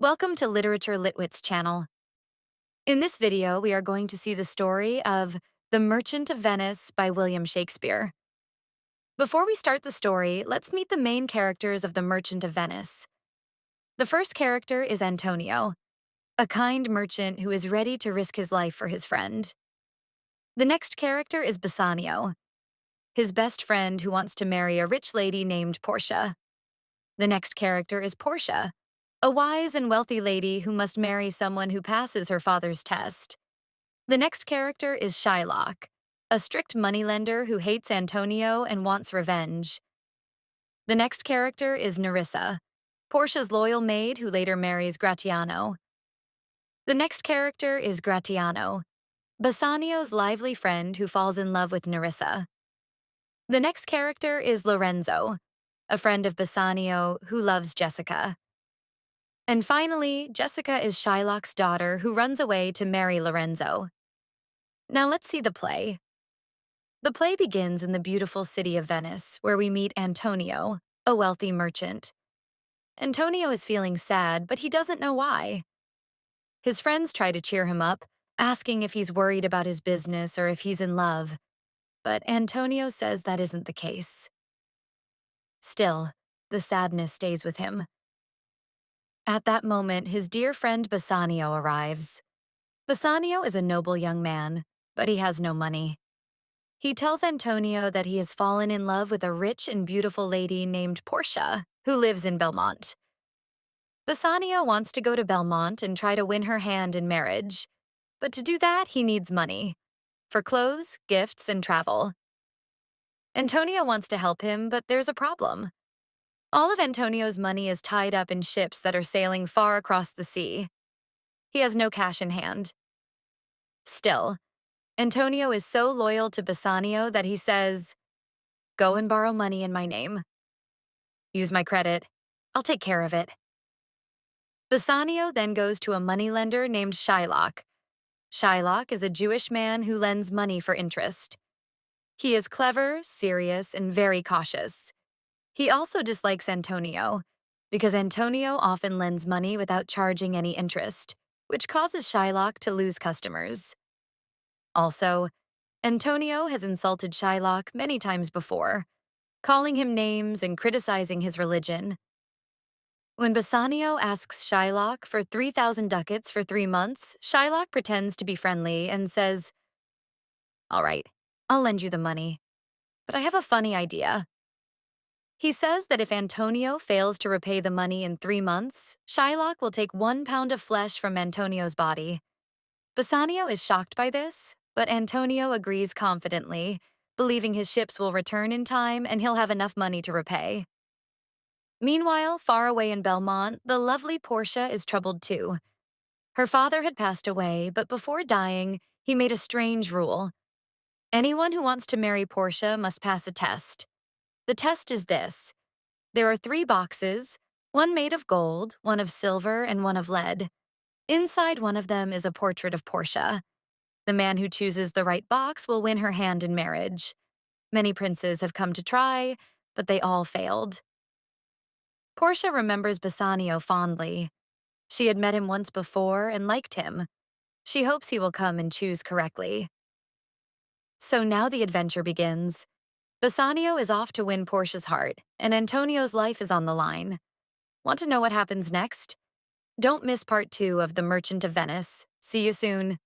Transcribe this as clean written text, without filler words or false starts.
Welcome to Literature Litwit's channel. In this video, we are going to see the story of The Merchant of Venice by William Shakespeare. Before we start the story, let's meet the main characters of The Merchant of Venice. The first character is Antonio, a kind merchant who is ready to risk his life for his friend. The next character is Bassanio, his best friend who wants to marry a rich lady named Portia. The next character is Portia, a wise and wealthy lady who must marry someone who passes her father's test. The next character is Shylock, a strict moneylender who hates Antonio and wants revenge. The next character is Nerissa, Portia's loyal maid who later marries Gratiano. The next character is Gratiano, Bassanio's lively friend who falls in love with Nerissa. The next character is Lorenzo, a friend of Bassanio who loves Jessica. And finally, Jessica is Shylock's daughter who runs away to marry Lorenzo. Now let's see the play. The play begins in the beautiful city of Venice, where we meet Antonio, a wealthy merchant. Antonio is feeling sad, but he doesn't know why. His friends try to cheer him up, asking if he's worried about his business or if he's in love. But Antonio says that isn't the case. Still, the sadness stays with him. At that moment, his dear friend Bassanio arrives. Bassanio is a noble young man, but he has no money. He tells Antonio that he has fallen in love with a rich and beautiful lady named Portia, who lives in Belmont. Bassanio wants to go to Belmont and try to win her hand in marriage, but to do that, he needs money for clothes, gifts, and travel. Antonio wants to help him, but there's a problem. All of Antonio's money is tied up in ships that are sailing far across the sea. He has no cash in hand. Still, Antonio is so loyal to Bassanio that he says, "Go and borrow money in my name. Use my credit. I'll take care of it." Bassanio then goes to a moneylender named Shylock. Shylock is a Jewish man who lends money for interest. He is clever, serious, and very cautious. He also dislikes Antonio, because Antonio often lends money without charging any interest, which causes Shylock to lose customers. Also, Antonio has insulted Shylock many times before, calling him names and criticizing his religion. When Bassanio asks Shylock for 3,000 ducats for 3 months, Shylock pretends to be friendly and says, "All right, I'll lend you the money, but I have a funny idea." He says that if Antonio fails to repay the money in 3 months, Shylock will take 1 pound of flesh from Antonio's body. Bassanio is shocked by this, but Antonio agrees confidently, believing his ships will return in time and he'll have enough money to repay. Meanwhile, far away in Belmont, the lovely Portia is troubled too. Her father had passed away, but before dying, he made a strange rule. Anyone who wants to marry Portia must pass a test. The test is this. There are 3 boxes, one made of gold, one of silver, and one of lead. Inside one of them is a portrait of Portia. The man who chooses the right box will win her hand in marriage. Many princes have come to try, but they all failed. Portia remembers Bassanio fondly. She had met him once before and liked him. She hopes he will come and choose correctly. So now the adventure begins. Bassanio is off to win Portia's heart, and Antonio's life is on the line. Want to know what happens next? Don't miss part 2 of The Merchant of Venice. See you soon.